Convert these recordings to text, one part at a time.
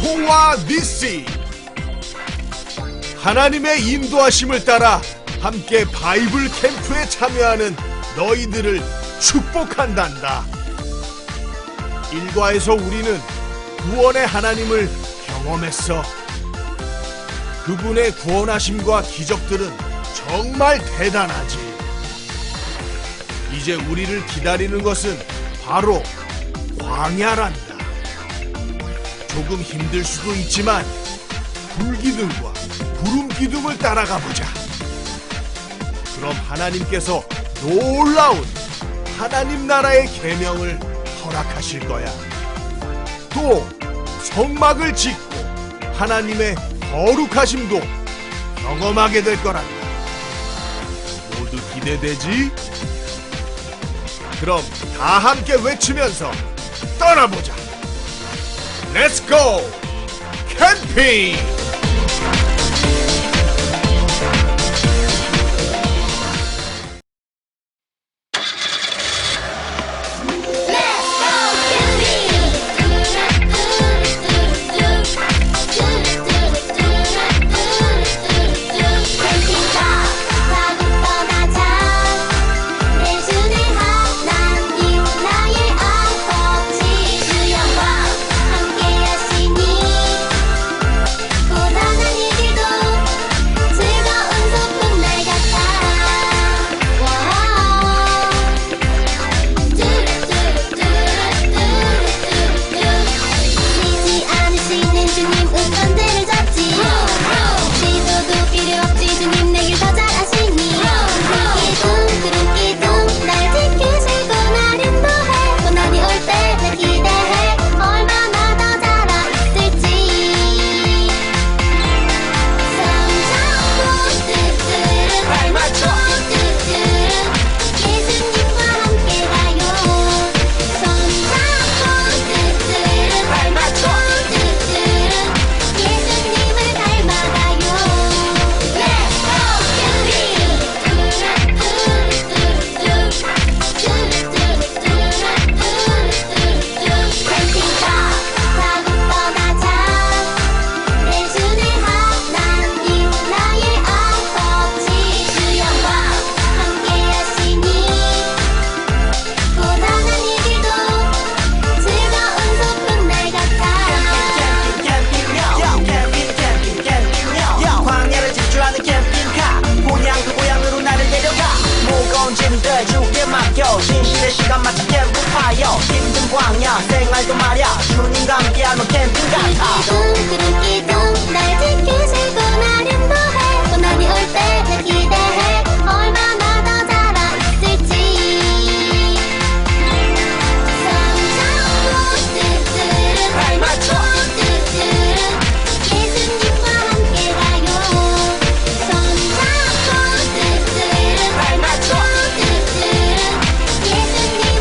여호와 니시, 하나님의 인도하심을 따라 함께 바이블 캠프에 참여하는 너희들을 축복한단다. 일과에서 우리는 구원의 하나님을 경험했어. 그분의 구원하심과 기적들은 정말 대단하지. 이제 우리를 기다리는 것은 바로 광야란다. 조금 힘들 수도 있지만 불기둥과 구름기둥을 따라가 보자. 그럼 하나님께서 놀라운 하나님 나라의 계명을 허락하실 거야. 또 성막을 짓고 하나님의 거룩하심도 경험하게 될 거란다. 모두 기대되지? 그럼 다 함께 외치면서 떠나보자. Let's go! 캠핑! 진실의 시간 마치 캠프파이어 힘든 광야 생활도 말야 주님과 함께하면 캠핑 같아 기둥 기둥 날 지키시고 나는 뭐해 고난이 올 때 날 기대해 얼마나 더 자라 있을지 성장 발 맞춰 예수님과 함께 가요 성장 발 맞춰 예수님을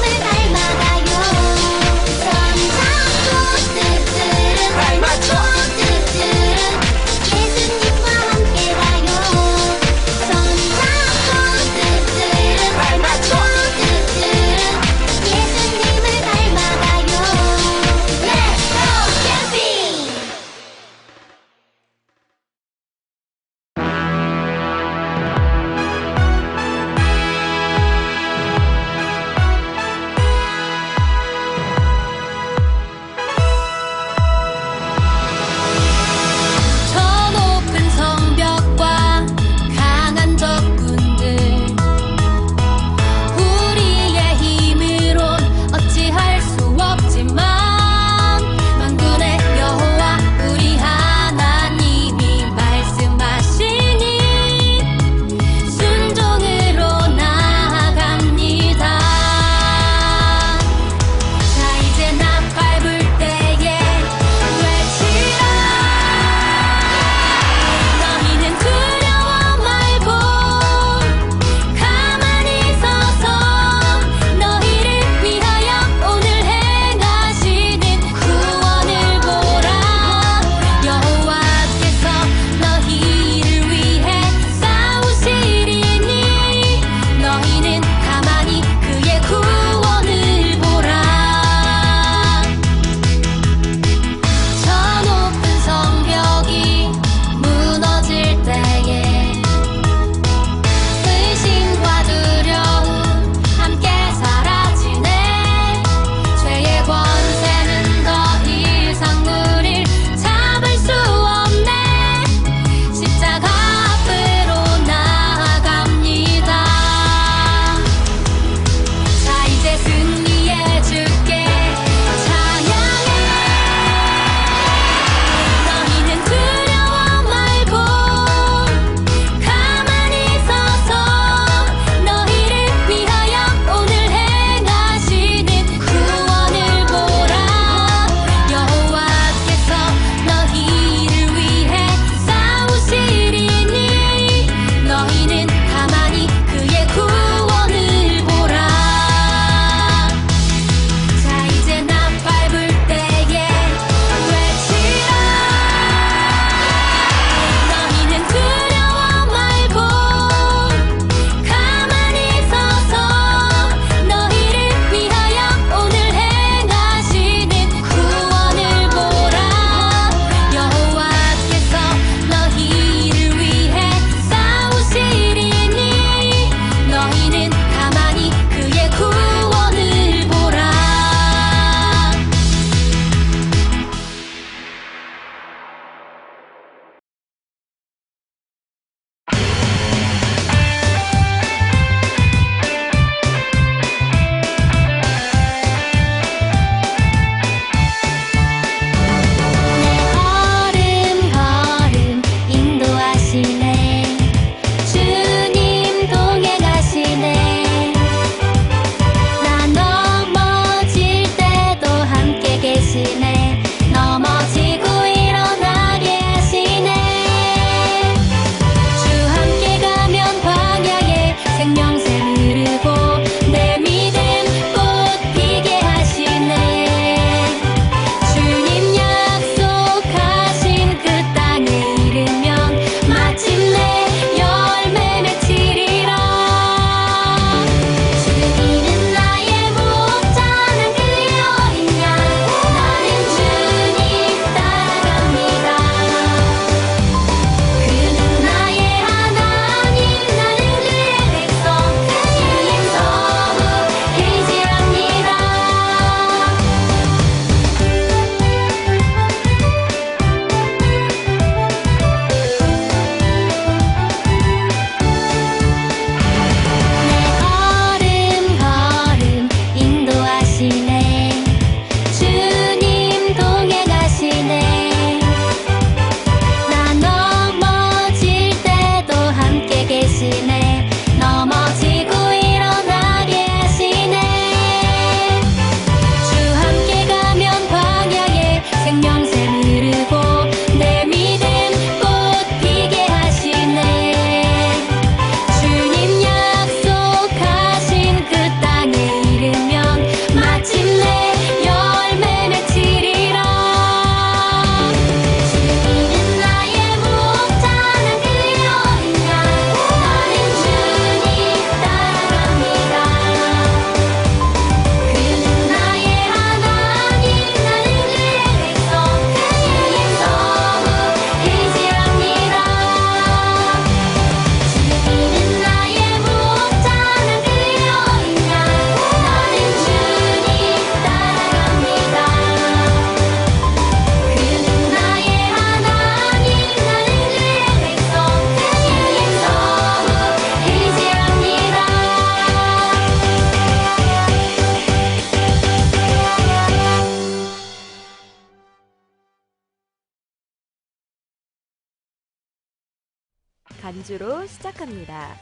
반주로 시작합니다.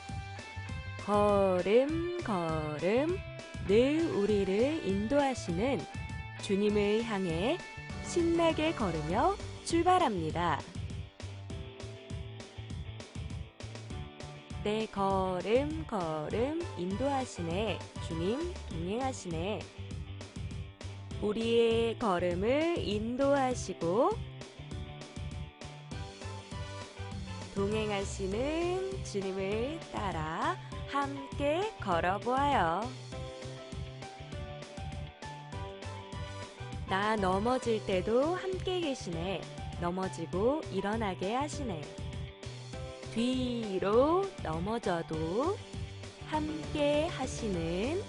걸음 걸음 늘 우리를 인도하시는 주님을 향해 신나게 걸으며 출발합니다. 내 걸음 걸음 인도하시네 주님 동행하시네. 우리의 걸음을 인도하시고 동행하시는 주님을 따라 함께 걸어보아요. 나 넘어질 때도 함께 계시네. 넘어지고 일어나게 하시네. 뒤로 넘어져도 함께 하시는,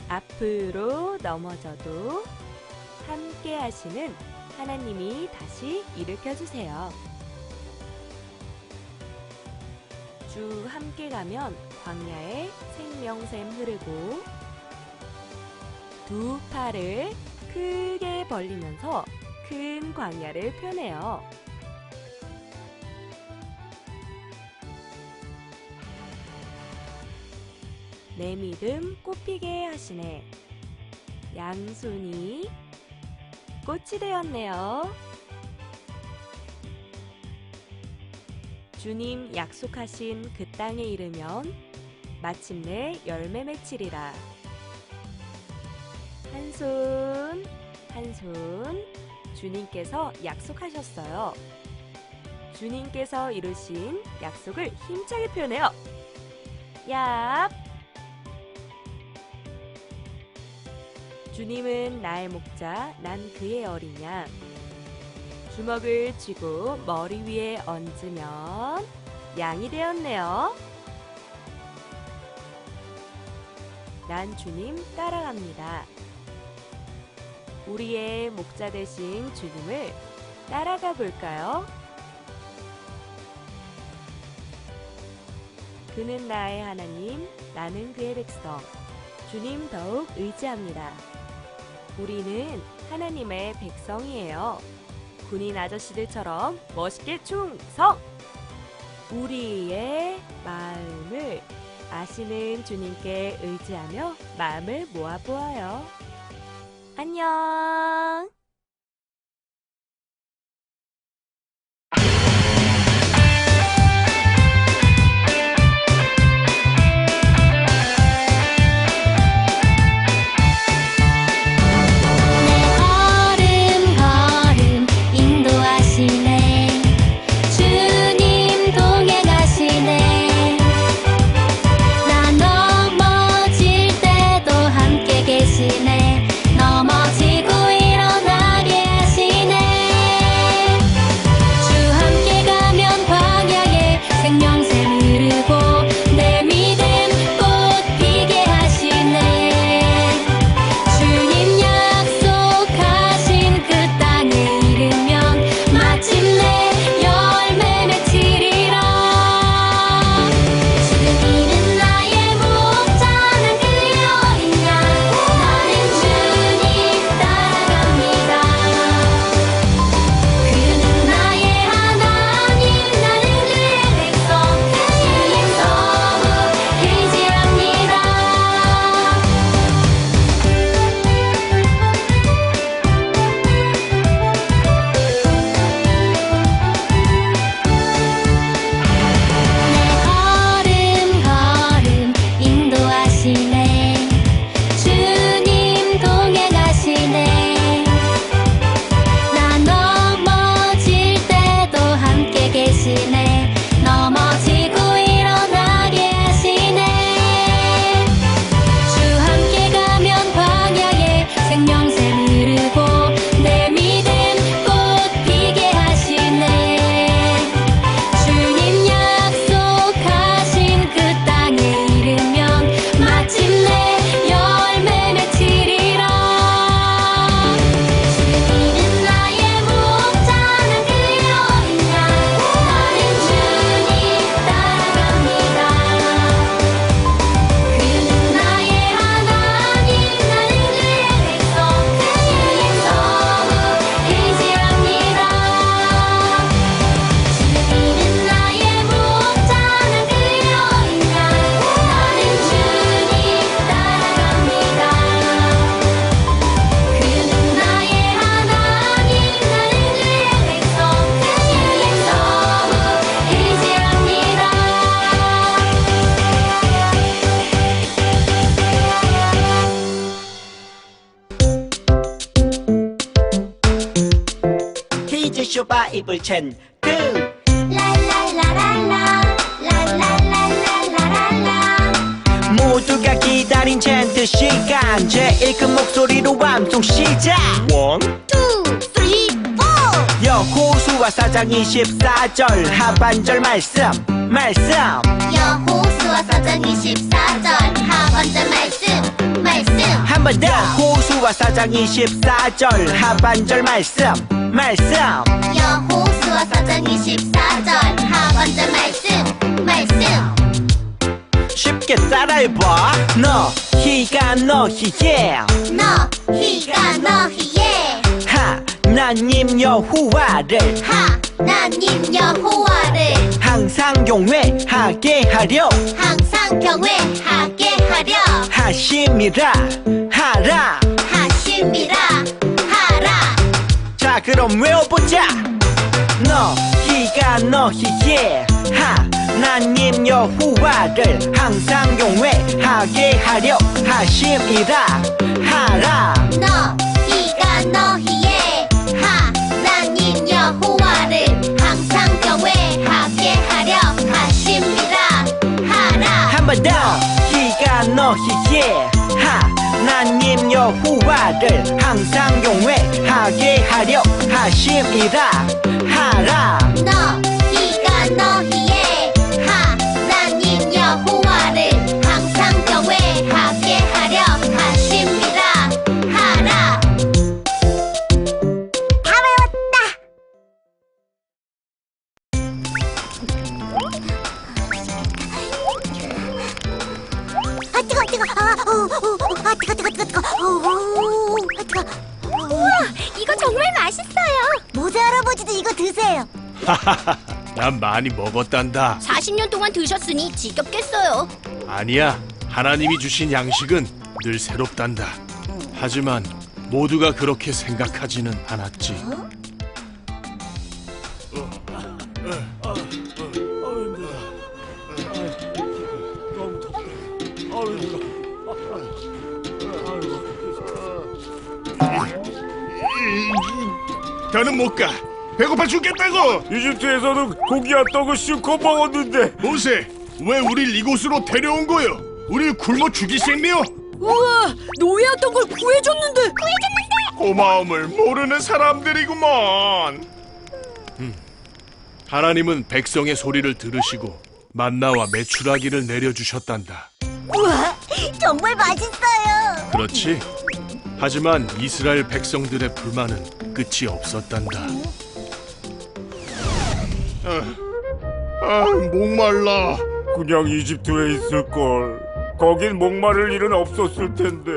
앞으로 넘어져도 함께 하시는 하나님이 다시 일으켜주세요. 주 함께 가면 광야에 생명샘 흐르고 두 팔을 크게 벌리면서 큰 광야를 펴내요. 내 믿음 꽃피게 하시네. 양손이 꽃이 되었네요. 주님 약속하신 그 땅에 이르면 마침내 열매 맺히리라. 한 손, 한 손, 주님께서 약속하셨어요. 주님께서 이루신 약속을 힘차게 표현해요. 얍! 주님은 나의 목자, 난 그의 어린 양. 주먹을 쥐고 머리 위에 얹으면 양이 되었네요. 난 주님 따라갑니다. 우리의 목자 되신 주님을 따라가 볼까요? 그는 나의 하나님, 나는 그의 백성. 주님 더욱 의지합니다. 우리는 하나님의 백성이에요. 군인 아저씨들처럼 멋있게 충성! 우리의 마음을 아시는 주님께 의지하며 마음을 모아보아요. 안녕! 걸음 걸음 인도하시네. 주님 동행하시네. 나 넘어질 때도 함께 계시네. 넘어지고 일어나게 하시네. 주 함께 가면 광야에 생명샘 흐르고 내 믿음 꽃 피게 하시네. 주님 약속하신 그 땅에 이르면 마침내 열매 맺히리라. 주님은 나의 목자, 난 그의 어린 양. 나는 쇼바 입을 챈 그 랄랄라랄라 랄랄랄랄랄랄라 모두가 기다린 챈트 시간 제일 큰 목소리로 암송 시작 원 투 쓰리 포 여호수아 4장 24절 하반절 말씀 여호수아 4장 24절 하반절 말씀 한 번 더 호수아 4장 24절 하반절 말씀 여호수아 4장 24절 하반절 말씀 쉽게 따라해봐 너희가 너희의 너희가 너희의 하나님 여호와를 하나님 여호와를 항상 경외하게 하려 항상 경외하게 하려 하심이라 하라 하심이라 하라 자 그럼 외워보자 너희가 너희의 하나님 여호와를 항상 경외하게 하려 하심이라 하라 너희가 너희의 하나님 여호와를 항상 경외하게 하려 하심이라 하라 한 번 더 너희가 너희의 하나님 여호와를 항상 경외하게 하려 하심이라 하라 너희가 너희의 하나님 여호와를 항상 경외하게 하려 하심이라 하라 다 외웠다 아 뜨거 뜨거 아 뜨거 우와 이거 정말 맛있어요 모세 할아버지도 이거 드세요 난 많이 먹었단다. 40년 동안 드셨으니 지겹겠어요 아니야. 하나님이 주신 양식은 늘 새롭단다. 하지만 모두가 그렇게 생각하지는 않았지. 더는 못 가. 배고파 죽겠다고. 이집트에서는 고기와 떡을 실컷 먹었는데 모세, 왜 우릴 이곳으로 데려온 거요? 우릴 굶어 죽이겠네요. 우와, 노예였던 걸 구해줬는데. 고마움을 모르는 사람들이구먼. 하나님은 백성의 소리를 들으시고 만나와 메추라기를 내려주셨단다. 우와 정말 맛있어요 그렇지? 하지만 이스라엘 백성들의 불만은 끝이 없었단다. 목말라. 그냥 이집트에 있을걸. 거긴 목마를 일은 없었을 텐데.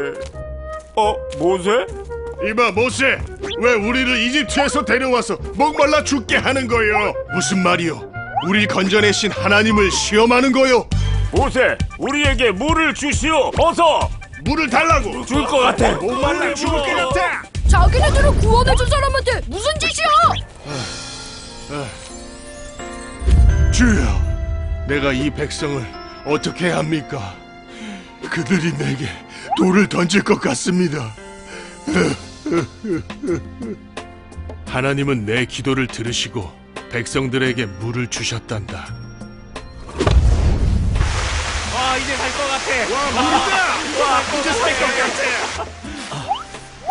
모세? 이봐 모세, 왜 우리를 이집트에서 데려와서 목말라 죽게 하는 거요? 무슨 말이요? 우리 건져내신 하나님을 시험하는 거요? 모세, 우리에게 물을 주시오. 어서. 물을 달라고. 줄 것 같아. 목말라 죽을 것 같아. 자기네들을 구원해준 사람한테 무슨 짓이야? 주여, 내가 이 백성을 어떻게 해야 합니까? 그들이 내게 돌을 던질 것 같습니다. 하나님은 내 기도를 들으시고 백성들에게 물을 주셨단다. 이제 살 것 같아. 와, 물이다! 와, 이제 살 것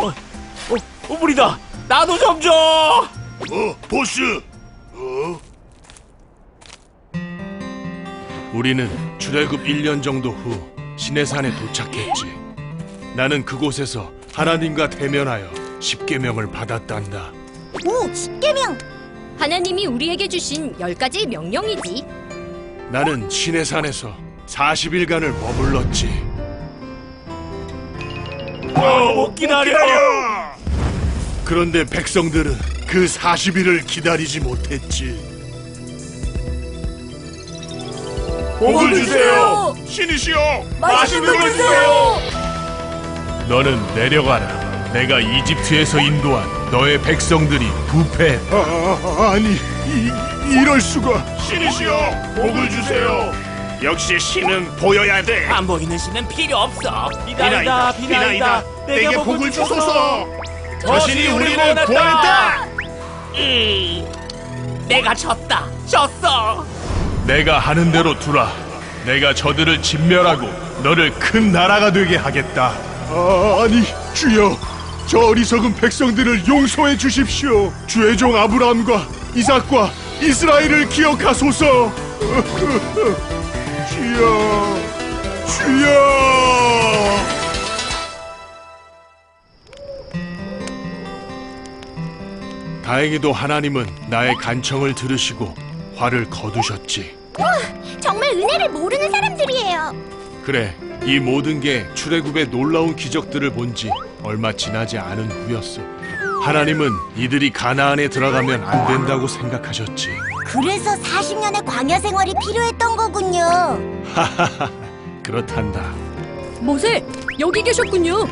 같아! 물이다. 나도 좀 줘. 보스! 우리는 출애굽 1년 정도 후 시내산에 도착했지. 나는 그곳에서 하나님과 대면하여 십계명을 받았단다. 오 10계명 하나님이 우리에게 주신 10가지 명령이지. 나는 시내산에서 40일간을 머물렀지. 못 기다려. 그런데 백성들은 그 40일을 기다리지 못했지. 복을 주세요. 신이시여, 맛있는 걸 주세요. 너는 내려가라. 내가 이집트에서 인도한 너의 백성들이 부패했다. 아니, 이럴 수가. 신이시여, 복을 주세요. 역시 신은 보여야 돼. 안 보이는 신은 필요 없어. 비나이다, 내게 복을 주소서. 저 신이 우리를 구원했다. 내가 졌어. 내가 하는 대로 두라. 내가 저들을 진멸하고 너를 큰 나라가 되게 하겠다. 아니, 주여, 저 어리석은 백성들을 용서해 주십시오. 주의 종 아브라함과 이삭과 이스라엘을 기억하소서. 주여, 주여. 다행히도 하나님은 나의 간청을 들으시고 화를 거두셨지. 정말 은혜를 모르는 사람들이에요. 그래, 이 모든 게 출애굽의 놀라운 기적들을 본 지 얼마 지나지 않은 후였어. 하나님은 이들이 가나안에 들어가면 안 된다고 생각하셨지. 그래서 40년의 광야 생활이 필요했던 거군요. 그렇단다. 모세, 여기 계셨군요.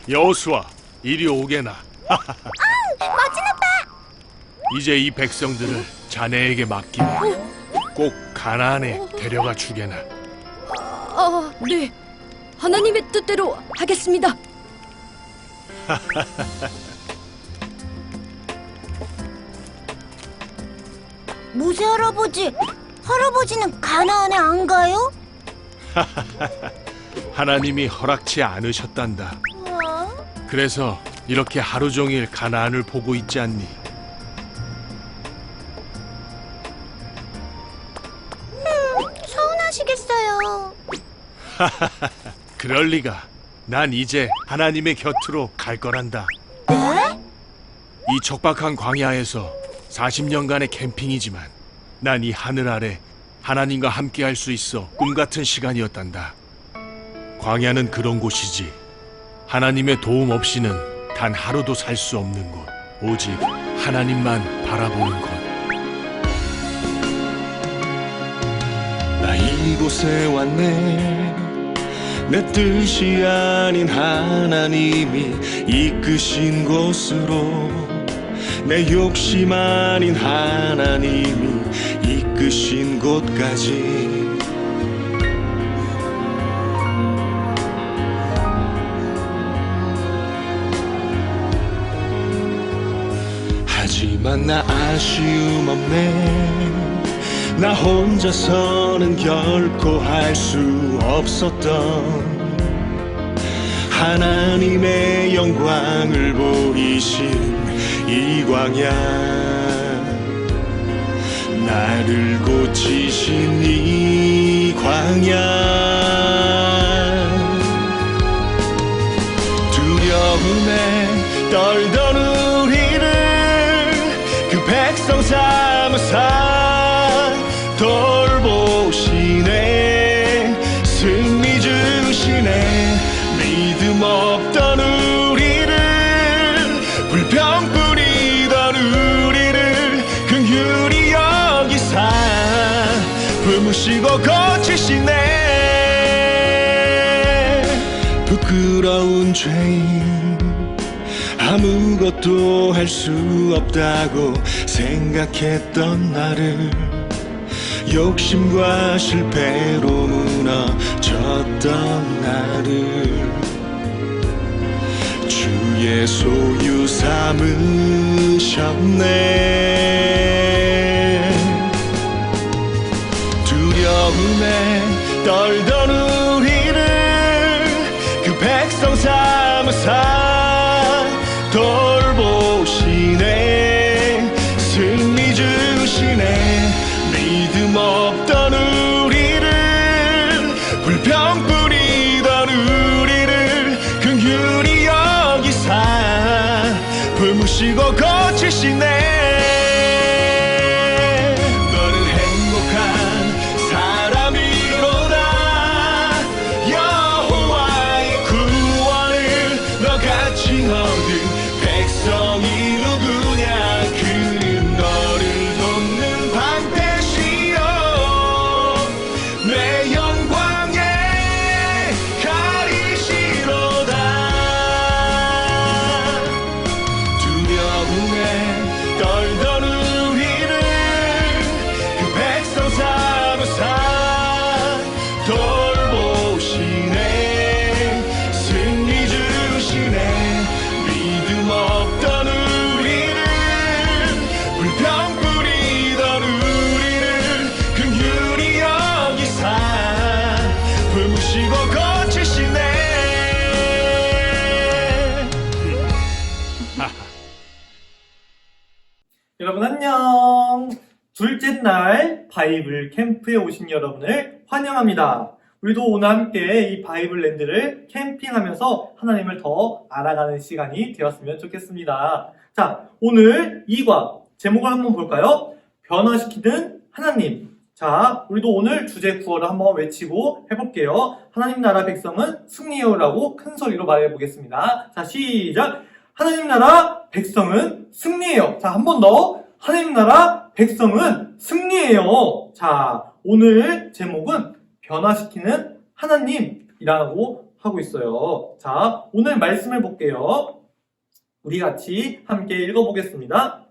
여호수아, 이리 오게나. 멋진 오빠. 이제 이 백성들을 자네에게 맡기면 꼭 가나안에 데려가 주게나. 네. 하나님의 뜻대로 하겠습니다. 모세 할아버지는 가나안에 안 가요? 하나님이 허락치 않으셨단다. 그래서 이렇게 하루 종일 가나안을 보고 있지 않니? 서운하시겠어요. 그럴 리가. 난 이제 하나님의 곁으로 갈 거란다. 네? 이 척박한 광야에서 40년간의 캠핑이지만 난 이 하늘 아래 하나님과 함께 할 수 있어 꿈 같은 시간이었단다. 광야는 그런 곳이지. 하나님의 도움 없이는 단 하루도 살 수 없는 곳. 오직 하나님만 바라보는 곳. 나 이곳에 왔네. 내 뜻이 아닌 하나님이 이끄신 곳으로, 내 욕심 아닌 하나님이 이끄신 곳까지. 하지만 나 아쉬움 없네. 나 혼자서는 결코 할 수 없었던 하나님의 영광을 보이신 이 광야, 나를 고치신 이 광야. 두려움에 떨던 우리를 그 백성 삼으사 돌보시네. 승리 주시네. 믿음 없던 우리를, 불평 뿌리던 우리를 긍휼히 여기사 품으시고 고치시네. 부끄러운 죄인, 아무것도 할 수 없다고 생각했던 나를, 욕심과 실패로 무너졌던 나를 주의 소유 삼으셨네. 두려움에 떨던 우리를 그 백성 삼으사 돌보시네. 승리 주시네. 믿음 없던 우리를, 불평 뿌리던 우리를 긍휼히 여기사 품으시고 고치시네. 너는 행복한 사람이로다. 여호와의 구원을 너같이 얻은 백성이 누구냐. 그는 너를 돕는 방패시여 내 영광에 가리시로다. 두려움에 떨 둘째 날 바이블 캠프에 오신 여러분을 환영합니다. 우리도 오늘 함께 이 바이블랜드를 캠핑하면서 하나님을 더 알아가는 시간이 되었으면 좋겠습니다. 자, 오늘 2과 제목을 한번 볼까요? 변화시키는 하나님. 자, 우리도 오늘 주제 구호를 한번 외치고 해볼게요. 하나님 나라 백성은 승리해요라고 큰 소리로 말해보겠습니다. 자, 시작! 하나님 나라 백성은 승리해요. 자, 한 번 더. 하나님 나라 백성은 승리해요. 자, 오늘 제목은 변화시키는 하나님이라고 하고 있어요. 자, 오늘 말씀을 볼게요. 우리 같이 함께 읽어보겠습니다.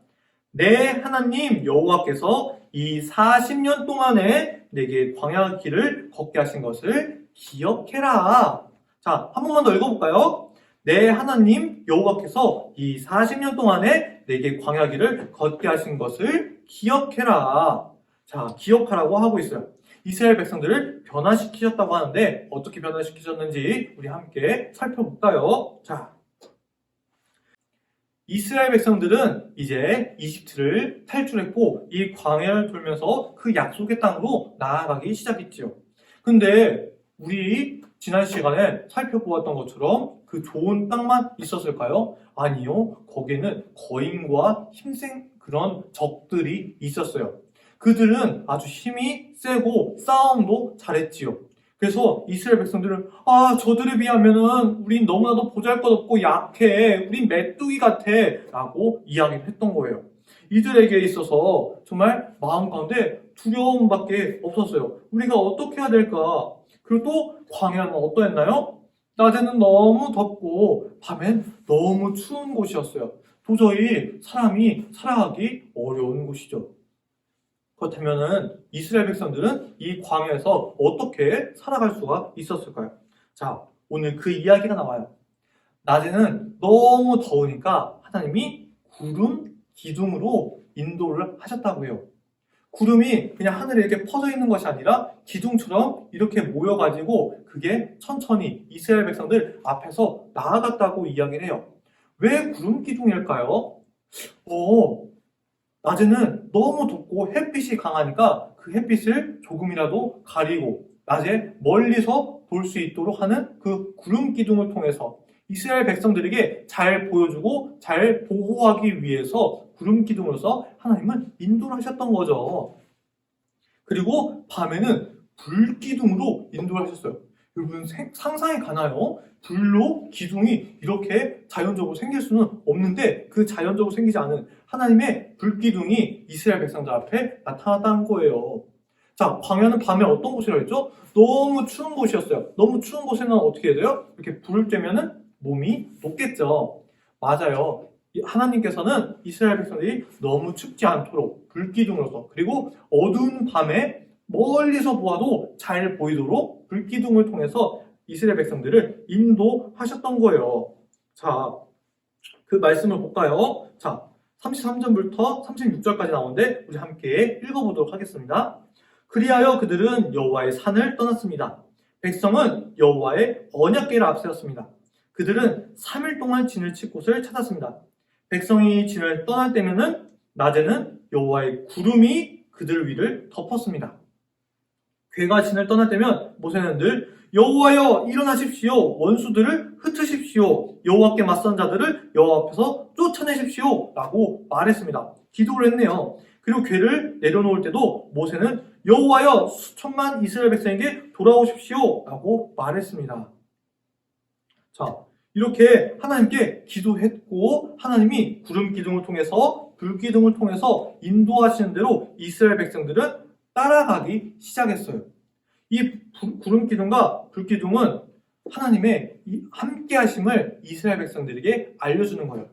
내 하나님 여호와께서 이 40년 동안에 내게 광야 길을 걷게 하신 것을 기억해라. 자, 한 번만 더 읽어볼까요? 내 하나님 여호와께서 이 40년 동안에 내게 광야 길을 걷게 하신 것을 기억해라. 자, 기억하라고 하고 있어요. 이스라엘 백성들을 변화시키셨다고 하는데 어떻게 변화시키셨는지 우리 함께 살펴볼까요? 자, 이스라엘 백성들은 이제 이집트를 탈출했고 이 광야를 돌면서 그 약속의 땅으로 나아가기 시작했지요. 근데 우리 지난 시간에 살펴보았던 것처럼 그 좋은 땅만 있었을까요? 아니요. 거기에는 거인과 힘센 그런 적들이 있었어요. 그들은 아주 힘이 세고 싸움도 잘했지요. 그래서 이스라엘 백성들은 저들에 비하면은 우린 너무나도 보잘것없고 약해. 우린 메뚜기 같아. 라고 이야기를 했던 거예요. 이들에게 있어서 정말 마음 가운데 두려움밖에 없었어요. 우리가 어떻게 해야 될까? 그리고 또 광야는 어떠했나요? 낮에는 너무 덥고 밤엔 너무 추운 곳이었어요. 도저히 사람이 살아가기 어려운 곳이죠. 그렇다면 이스라엘 백성들은 이 광야에서 어떻게 살아갈 수가 있었을까요? 자, 오늘 그 이야기가 나와요. 낮에는 너무 더우니까 하나님이 구름 기둥으로 인도를 하셨다고 해요. 구름이 그냥 하늘에 이렇게 퍼져 있는 것이 아니라 기둥처럼 이렇게 모여가지고 그게 천천히 이스라엘 백성들 앞에서 나아갔다고 이야기를 해요. 왜 구름 기둥일까요? 낮에는 너무 덥고 햇빛이 강하니까 그 햇빛을 조금이라도 가리고 낮에 멀리서 볼 수 있도록 하는 그 구름 기둥을 통해서 이스라엘 백성들에게 잘 보여주고 잘 보호하기 위해서 구름 기둥으로서 하나님은 인도를 하셨던 거죠. 그리고 밤에는 불 기둥으로 인도를 하셨어요. 여러분 상상이 가나요? 불로 기둥이 이렇게 자연적으로 생길 수는 없는데 그 자연적으로 생기지 않은 하나님의 불 기둥이 이스라엘 백성들 앞에 나타났다는 거예요. 자, 광야는 밤에 어떤 곳이라고 했죠? 너무 추운 곳이었어요. 너무 추운 곳에는 어떻게 해야 돼요? 이렇게 불을 쬐면은 몸이 녹겠죠. 맞아요. 하나님께서는 이스라엘 백성들이 너무 춥지 않도록 불기둥으로서 그리고 어두운 밤에 멀리서 보아도 잘 보이도록 불기둥을 통해서 이스라엘 백성들을 인도하셨던 거예요. 자, 그 말씀을 볼까요? 자, 33절부터 36절까지 나오는데 우리 함께 읽어보도록 하겠습니다. 그리하여 그들은 여호와의 산을 떠났습니다. 백성은 여호와의 언약궤를 앞세웠습니다. 그들은 3일 동안 진을 칠 곳을 찾았습니다. 백성이 진을 떠날 때면은 낮에는 여호와의 구름이 그들 위를 덮었습니다. 궤가 진을 떠날 때면 모세는 늘 여호와여 일어나십시오. 원수들을 흩으십시오. 여호와께 맞선 자들을 여호와 앞에서 쫓아내십시오. 라고 말했습니다. 기도를 했네요. 그리고 궤를 내려놓을 때도 모세는 여호와여 수천만 이스라엘 백성에게 돌아오십시오. 라고 말했습니다. 자, 이렇게 하나님께 기도했고 하나님이 구름 기둥을 통해서 불 기둥을 통해서 인도하시는 대로 이스라엘 백성들은 따라가기 시작했어요. 이 구름 기둥과 불 기둥은 하나님의 함께 하심을 이스라엘 백성들에게 알려주는 거예요.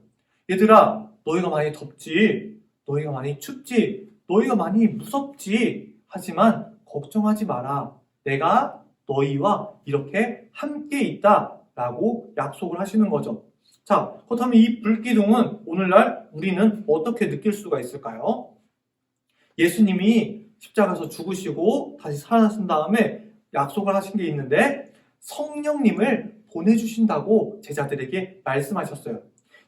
얘들아, 너희가 많이 덥지, 너희가 많이 춥지, 너희가 많이 무섭지, 하지만 걱정하지 마라. 내가 너희와 이렇게 함께 있다 라고 약속을 하시는 거죠. 자, 그렇다면 이 불기둥은 오늘날 우리는 어떻게 느낄 수가 있을까요? 예수님이 십자가에서 죽으시고 다시 살아나신 다음에 약속을 하신 게 있는데 성령님을 보내주신다고 제자들에게 말씀하셨어요.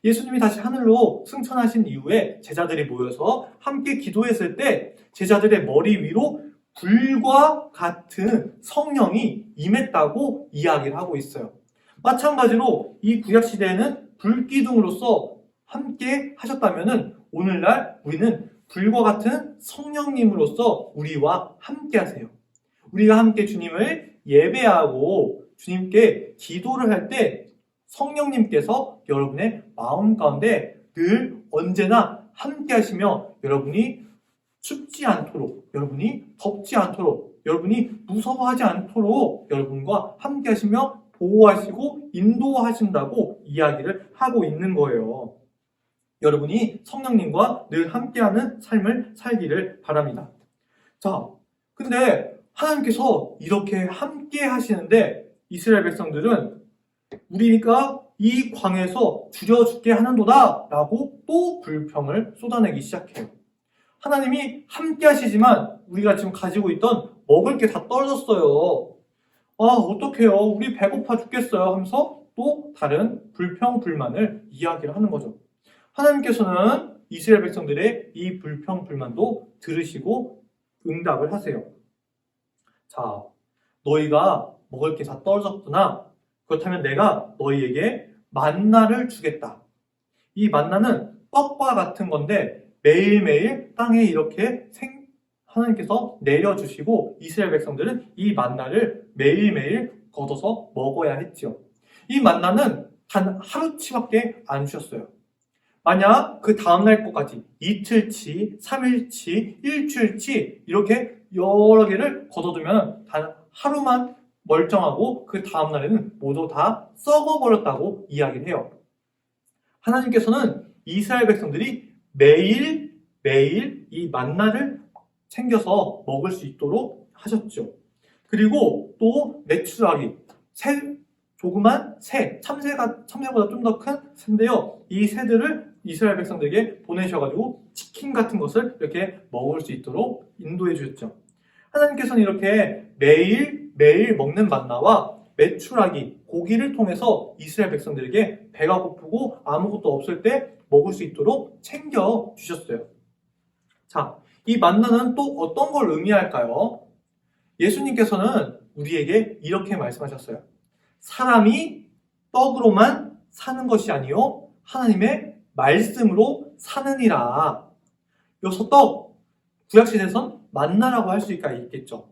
예수님이 다시 하늘로 승천하신 이후에 제자들이 모여서 함께 기도했을 때 제자들의 머리 위로 불과 같은 성령이 임했다고 이야기를 하고 있어요. 마찬가지로 이 구약시대에는 불기둥으로서 함께 하셨다면 오늘날 우리는 불과 같은 성령님으로서 우리와 함께 하세요. 우리가 함께 주님을 예배하고 주님께 기도를 할 때 성령님께서 여러분의 마음 가운데 늘 언제나 함께 하시며 여러분이 춥지 않도록, 여러분이 덥지 않도록, 여러분이 무서워하지 않도록 여러분과 함께 하시며 보호하시고 인도하신다고 이야기를 하고 있는 거예요. 여러분이 성령님과 늘 함께하는 삶을 살기를 바랍니다. 자, 근데 하나님께서 이렇게 함께 하시는데 이스라엘 백성들은 우리가 이 광야에서 죽여 죽게 하는도다 라고 또 불평을 쏟아내기 시작해요. 하나님이 함께 하시지만 우리가 지금 가지고 있던 먹을 게 다 떨어졌어요. 아, 어떡해요. 우리 배고파 죽겠어요 하면서 또 다른 불평, 불만을 이야기를 하는 거죠. 하나님께서는 이스라엘 백성들의 이 불평, 불만도 들으시고 응답을 하세요. 자, 너희가 먹을 게 다 떨어졌구나. 그렇다면 내가 너희에게 만나를 주겠다. 이 만나는 떡과 같은 건데 매일매일 땅에 이렇게 하나님께서 내려주시고 이스라엘 백성들은 이 만나를 매일매일 걷어서 먹어야 했죠. 이 만나는 단 하루치밖에 안 주셨어요. 만약 그 다음날 것까지 이틀치, 3일치, 일주일치 이렇게 여러 개를 걷어두면 단 하루만 멀쩡하고 그 다음날에는 모두 다 썩어버렸다고 이야기를 해요. 하나님께서는 이스라엘 백성들이 매일 이 만나를 챙겨서 먹을 수 있도록 하셨죠. 그리고 또 메추라기, 조그만 새, 참새보다 좀 더 큰 새인데요. 이 새들을 이스라엘 백성들에게 보내셔가지고 치킨 같은 것을 이렇게 먹을 수 있도록 인도해 주셨죠. 하나님께서는 이렇게 매일 먹는 만나와 메추라기, 고기를 통해서 이스라엘 백성들에게 배가 고프고 아무것도 없을 때 먹을 수 있도록 챙겨 주셨어요. 자, 이 만나는 또 어떤 걸 의미할까요? 예수님께서는 우리에게 이렇게 말씀하셨어요. 사람이 떡으로만 사는 것이 아니요 하나님의 말씀으로 사느니라. 여기서 떡, 구약시대에선 만나라고 할 수가 있겠죠.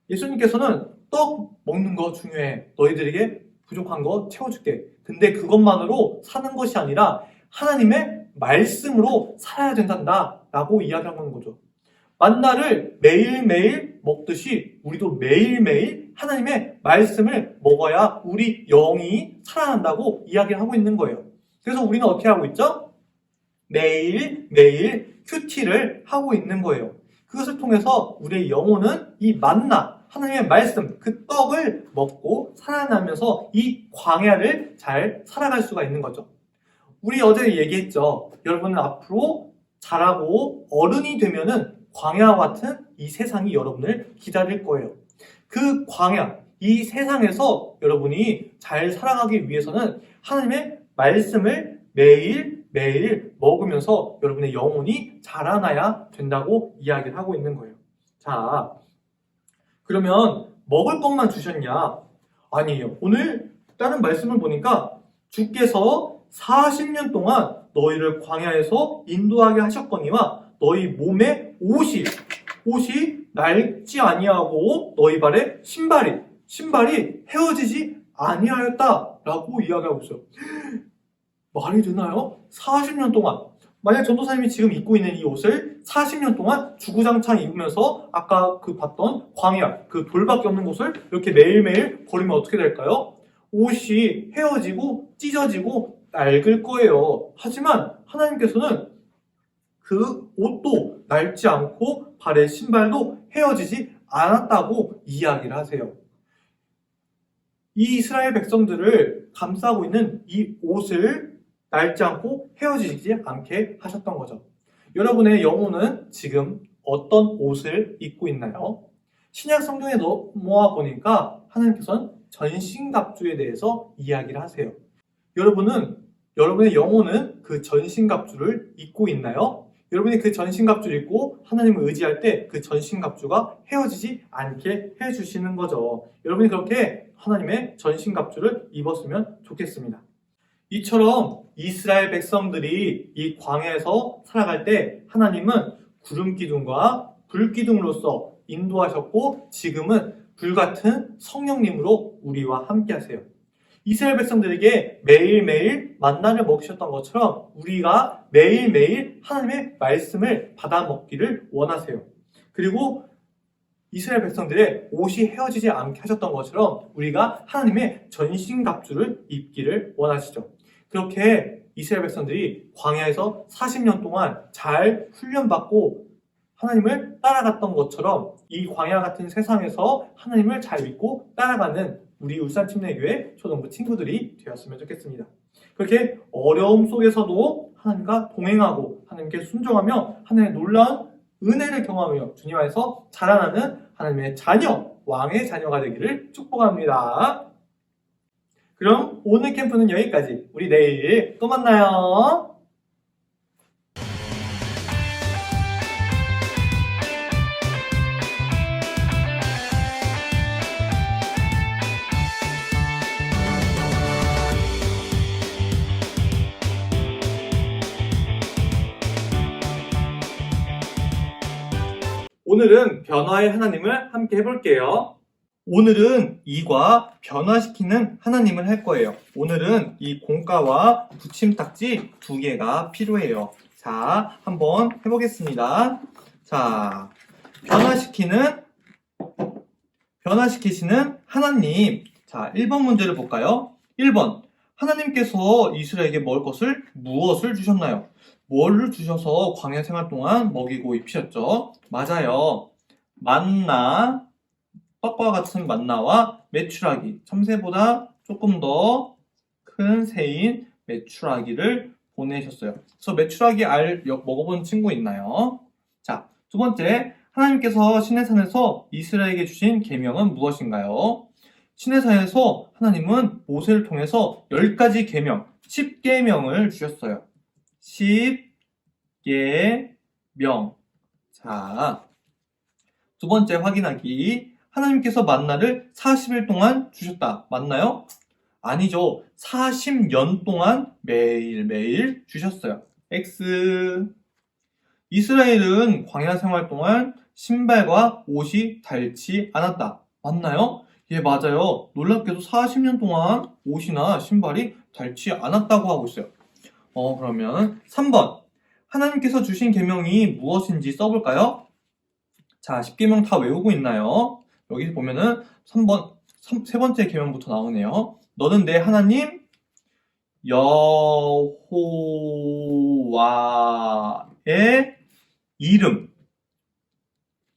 예수님께서는 떡 먹는 거 중요해. 너희들에게 부족한 거 채워줄게. 근데 그것만으로 사는 것이 아니라 하나님의 말씀으로 살아야 된단다 라고 이야기하는 거죠. 만나를 매일매일 먹듯이 우리도 매일매일 하나님의 말씀을 먹어야 우리 영이 살아난다고 이야기를 하고 있는 거예요. 그래서 우리는 어떻게 하고 있죠? 매일 큐티를 하고 있는 거예요. 그것을 통해서 우리의 영혼은 이 만나, 하나님의 말씀, 그 떡을 먹고 살아나면서 이 광야를 잘 살아갈 수가 있는 거죠. 우리 어제 얘기했죠. 여러분은 앞으로 자라고 어른이 되면은 광야와 같은 이 세상이 여러분을 기다릴 거예요. 그 광야, 이 세상에서 여러분이 잘 살아가기 위해서는 하나님의 말씀을 매일 먹으면서 여러분의 영혼이 자라나야 된다고 이야기를 하고 있는 거예요. 자, 그러면 먹을 것만 주셨냐? 아니에요. 오늘 다른 말씀을 보니까 주께서 40년 동안 너희를 광야에서 인도하게 하셨거니와 너희 몸에 옷이 낡지 아니하고 너희 발에 신발이 헤어지지 아니하였다라고 이야기하고 있어요. 말이 되나요? 40년 동안 만약 전도사님이 지금 입고 있는 이 옷을 40년 동안 주구장창 입으면서 아까 그 봤던 광야, 그 돌밖에 없는 곳을 이렇게 매일매일 버리면 어떻게 될까요? 옷이 헤어지고 찢어지고 낡을 거예요. 하지만 하나님께서는 그 옷도 낡지 않고 발의 신발도 헤어지지 않았다고 이야기를 하세요. 이 이스라엘 백성들을 감싸고 있는 이 옷을 낡지 않고 헤어지지 않게 하셨던 거죠. 여러분의 영혼은 지금 어떤 옷을 입고 있나요? 신약 성경에 넘어와 보니까 하나님께서는 전신갑주에 대해서 이야기를 하세요. 여러분은 여러분의 영혼은 그 전신갑주를 입고 있나요? 여러분이 그 전신갑주를 입고 하나님을 의지할 때 그 전신갑주가 헤어지지 않게 해주시는 거죠. 여러분이 그렇게 하나님의 전신갑주를 입었으면 좋겠습니다. 이처럼 이스라엘 백성들이 이 광야에서 살아갈 때 하나님은 구름 기둥과 불 기둥으로서 인도하셨고 지금은 불같은 성령님으로 우리와 함께 하세요. 이스라엘 백성들에게 매일매일 만나를 먹이셨던 것처럼 우리가 매일매일 하나님의 말씀을 받아 먹기를 원하세요. 그리고 이스라엘 백성들의 옷이 헤어지지 않게 하셨던 것처럼 우리가 하나님의 전신갑주를 입기를 원하시죠. 그렇게 이스라엘 백성들이 광야에서 40년 동안 잘 훈련받고 하나님을 따라갔던 것처럼 이 광야 같은 세상에서 하나님을 잘 믿고 따라가는 우리 울산침례교회 초등부 친구들이 되었으면 좋겠습니다. 그렇게 어려움 속에서도 하나님과 동행하고 하나님께 순종하며 하나님의 놀라운 은혜를 경험하며 주님 안에서 자라나는 하나님의 자녀, 왕의 자녀가 되기를 축복합니다. 그럼 오늘 캠프는 여기까지. 우리 내일 또 만나요. 오늘은 변화의 하나님을 함께 해볼게요. 오늘은 이과 변화시키는 하나님을 할 거예요. 오늘은 이 공과와 붙임딱지 2개가 필요해요. 자, 한번 해보겠습니다. 자, 변화시키시는 하나님. 자, 1번 문제를 볼까요? 1번. 하나님께서 이스라엘에게 먹을 것을 무엇을 주셨나요? 뭐를 주셔서 광야 생활 동안 먹이고 입히셨죠? 맞아요. 만나, 떡과 같은 만나와 메추라기, 참새보다 조금 더 큰 새인 메추라기를 보내셨어요. 그래서 메추라기 알 먹어본 친구 있나요? 자, 두 번째, 하나님께서 시내산에서 이스라엘에게 주신 계명은 무엇인가요? 시내산에서 하나님은 모세를 통해서 10가지 계명, 10계명을 주셨어요. 10계명. 자, 두 번째 확인하기. 하나님께서 만나를 40일 동안 주셨다. 맞나요? 아니죠. 40년 동안 매일매일 주셨어요. X. 이스라엘은 광야 생활 동안 신발과 옷이 닳지 않았다. 맞나요? 예, 맞아요. 놀랍게도 40년 동안 옷이나 신발이 닳지 않았다고 하고 있어요. 그러면 3번. 하나님께서 주신 계명이 무엇인지 써볼까요? 자, 10계명 다 외우고 있나요? 여기 보면은 세 번째 계명부터 나오네요. 너는 내 하나님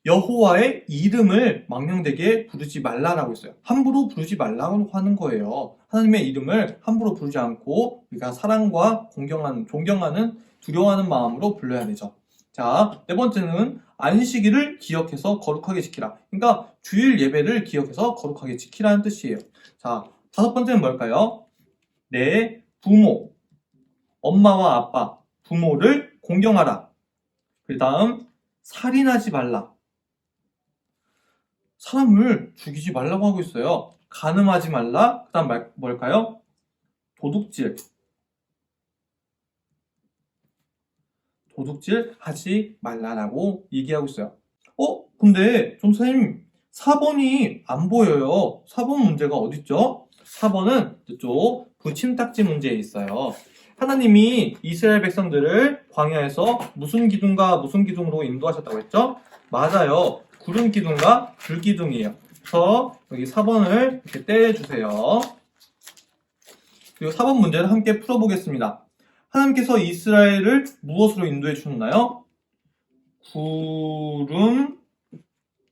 여호와의 이름을 망령되게 부르지 말라라고 했어요. 함부로 부르지 말라고 하는 거예요. 하나님의 이름을 함부로 부르지 않고 우리가 사랑과 존경하는 두려워하는 마음으로 불러야 되죠. 자, 네 번째는 안식일을 기억해서 거룩하게 지키라. 그러니까 주일 예배를 기억해서 거룩하게 지키라는 뜻이에요. 자, 다섯 번째는 뭘까요? 내 부모, 엄마와 아빠, 부모를 공경하라. 그 다음 살인하지 말라. 사람을 죽이지 말라고 하고 있어요. 간음하지 말라. 그 다음 뭘까요? 도둑질 하지 말라라고 얘기하고 있어요. 근데 전사님 4번이 안 보여요. 4번 문제가 어딨죠? 4번은 이쪽 붙임딱지 문제에 있어요. 하나님이 이스라엘 백성들을 광야에서 무슨 기둥과 무슨 기둥으로 인도하셨다고 했죠? 맞아요. 구름 기둥과 불 기둥이에요. 그래서 여기 4번을 이렇게 떼주세요. 그리고 4번 문제를 함께 풀어보겠습니다. 하나님께서 이스라엘을 무엇으로 인도해 주셨나요? 구름,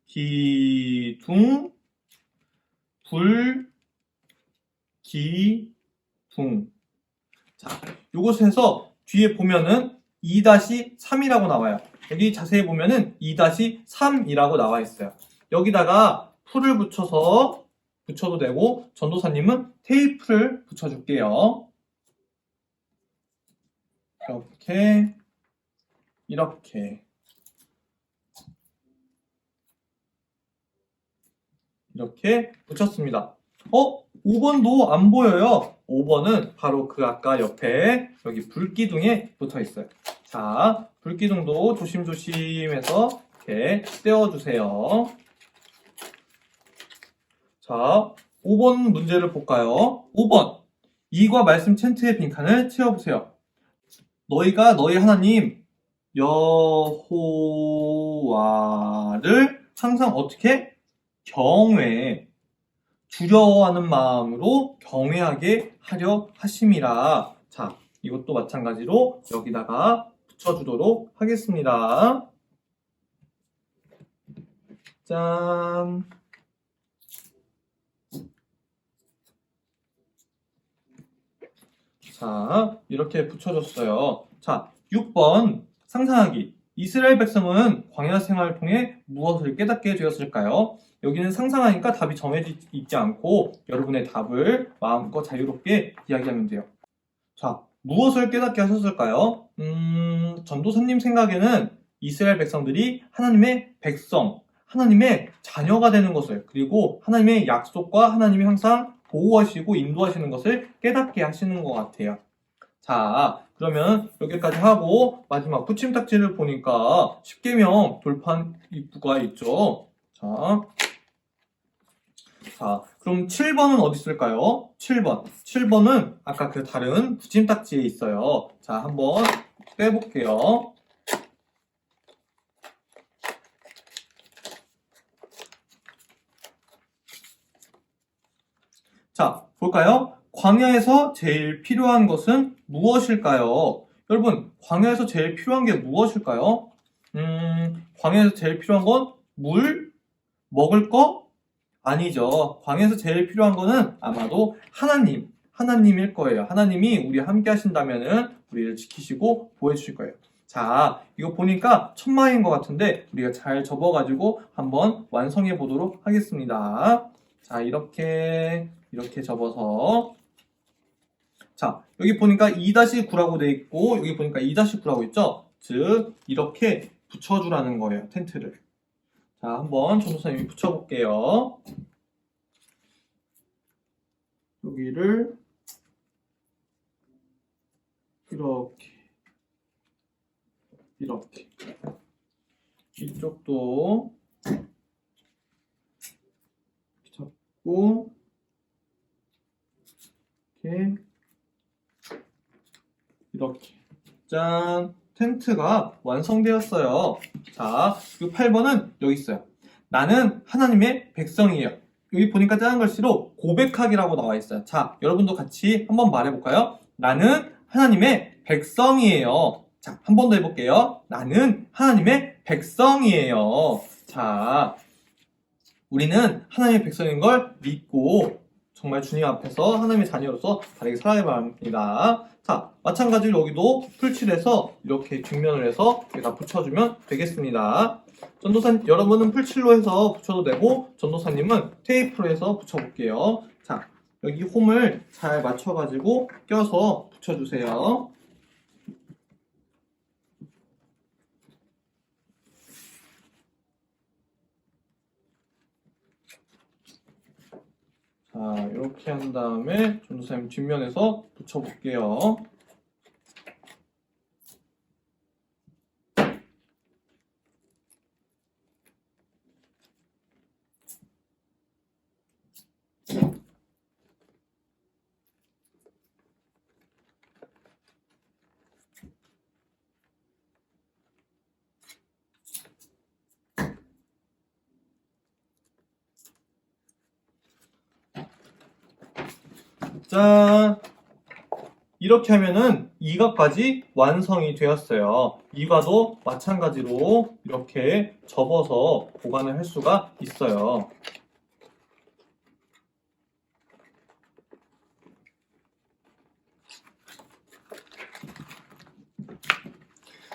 기둥, 불, 기둥. 자, 요것에서 뒤에 보면은 2-3이라고 나와요. 여기 자세히 보면은 2-3이라고 나와 있어요. 여기다가 풀을 붙여도 되고 전도사님은 테이프를 붙여줄게요. 이렇게 붙였습니다. 5번도 안 보여요. 5번은 바로 그 아까 옆에 여기 불기둥에 붙어 있어요. 자, 불기둥도 조심조심해서 이렇게 떼어주세요. 자, 5번 문제를 볼까요? 5번. 이과 말씀 챈트의 빈칸을 채워보세요. 너희가 너희 하나님 여호와를 항상 어떻게? 경외, 두려워하는 마음으로 경외하게 하려 하심이라. 자, 이것도 마찬가지로 여기다가 붙여주도록 하겠습니다. 짠. 자, 이렇게 붙여줬어요. 자, 6번 상상하기. 이스라엘 백성은 광야 생활을 통해 무엇을 깨닫게 되었을까요? 여기는 상상하니까 답이 정해져 있지 않고 여러분의 답을 마음껏 자유롭게 이야기하면 돼요. 자, 무엇을 깨닫게 하셨을까요? 전도사님 생각에는 이스라엘 백성들이 하나님의 백성, 하나님의 자녀가 되는 것을, 그리고 하나님의 약속과 하나님이 항상 보호하시고 인도하시는 것을 깨닫게 하시는 것 같아요. 자, 그러면 여기까지 하고 마지막 붙임딱지를 보니까 10계명 돌판 입구가 있죠. 자, 그럼 7번은 어디 있을까요? 7번은 아까 그 다른 붙임딱지에 있어요. 자, 한번 빼볼게요. 자, 볼까요? 광야에서 제일 필요한 것은 무엇일까요? 여러분, 광야에서 제일 필요한 게 무엇일까요? 광야에서 제일 필요한 건 물? 먹을 거? 아니죠. 광야에서 제일 필요한 거는 아마도 하나님일 거예요. 하나님이 우리와 함께 하신다면은 우리를 지키시고 보호해주실 거예요. 자, 이거 보니까 천마인 것 같은데 우리가 잘 접어가지고 한번 완성해 보도록 하겠습니다. 자, 이렇게 접어서, 자, 여기 보니까 2-9라고 돼 있고 여기 보니까 2-9라고 있죠? 즉 이렇게 붙여주라는 거예요, 텐트를. 자, 한번 전도사님이 붙여볼게요. 여기를 이렇게 이쪽도 잡고 이렇게 짠, 텐트가 완성되었어요. 자, 그리고 8번은 여기 있어요. 나는 하나님의 백성이에요. 여기 보니까 작은 글씨로 고백하기라고 나와 있어요. 자, 여러분도 같이 한번 말해볼까요? 나는 하나님의 백성이에요. 자, 한 번 더 해볼게요. 나는 하나님의 백성이에요. 자, 우리는 하나님의 백성인 걸 믿고 정말 주님 앞에서 하나님의 자녀로서 바르게 살아야 합니다. 자, 마찬가지로 여기도 풀칠해서 이렇게 뒷면을 해서 여기다 붙여주면 되겠습니다. 전도사님, 여러분은 풀칠로 해서 붙여도 되고 전도사님은 테이프로 해서 붙여볼게요. 자, 여기 홈을 잘 맞춰가지고 껴서 붙여주세요. 자, 이렇게 한 다음에 전도사님 뒷면에서 붙여볼게요. 짠! 이렇게 하면은 이과까지 완성이 되었어요. 이과도 마찬가지로 이렇게 접어서 보관을 할 수가 있어요.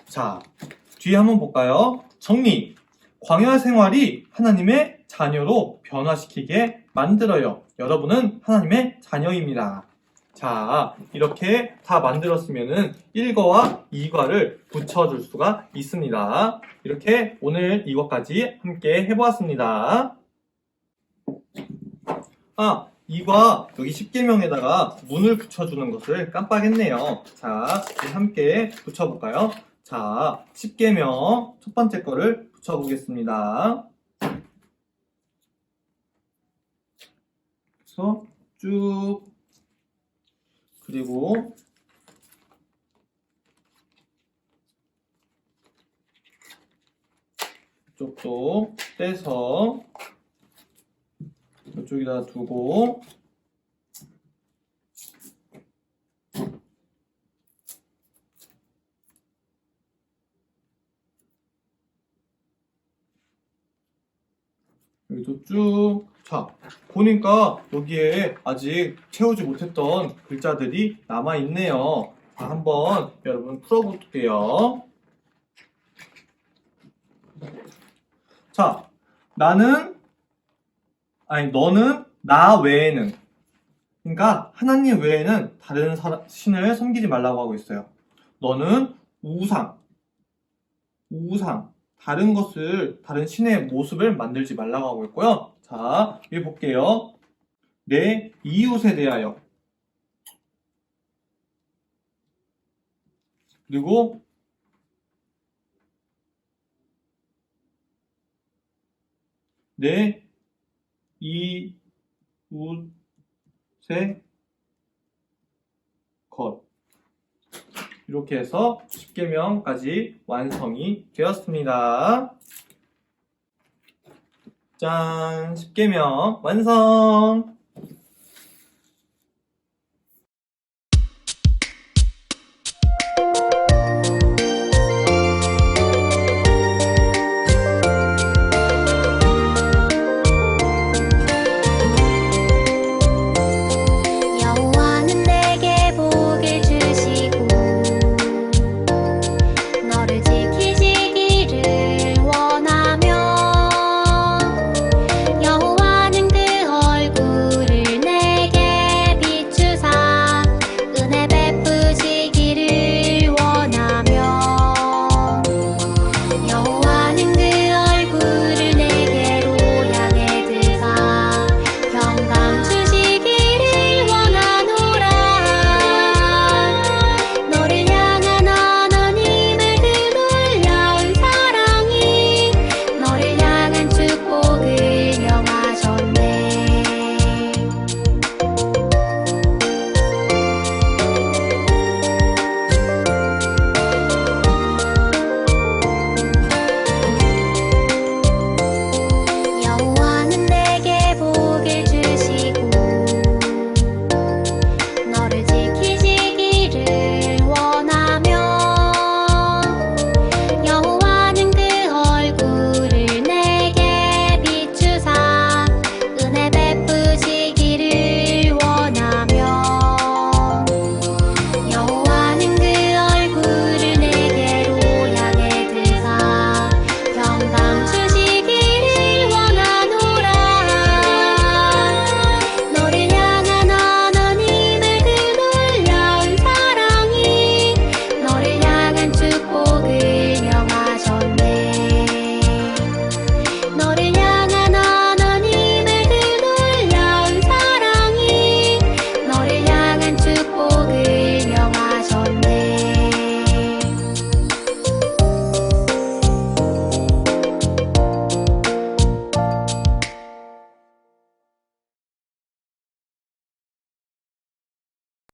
자, 뒤에 한번 볼까요? 정리! 광야 생활이 하나님의 자녀로 변화시키게 만들어요. 여러분은 하나님의 자녀입니다. 자, 이렇게 다 만들었으면은 1과와 2과를 붙여줄 수가 있습니다. 이렇게 오늘 이것까지 함께 해보았습니다. 2과 여기 10계명에다가 문을 붙여주는 것을 깜빡했네요. 자, 우리 함께 붙여볼까요? 자, 10계명 첫 번째 거를 붙여보겠습니다. 그래서 쭉 그리고 이쪽도 떼서 이쪽에다 두고 여기도 쭉. 자, 보니까 여기에 아직 채우지 못했던 글자들이 남아있네요. 자, 한번 여러분 풀어볼게요. 자, 너는 나 외에는, 그러니까 하나님 외에는 다른 신을 섬기지 말라고 하고 있어요. 너는 우상, 다른 신의 모습을 만들지 말라고 하고 있고요. 자, 여기 볼게요. 내 이웃에 대하여, 그리고 내 이웃의 것. 이렇게 해서 10계명까지 완성이 되었습니다. 짠! 10계명 완성!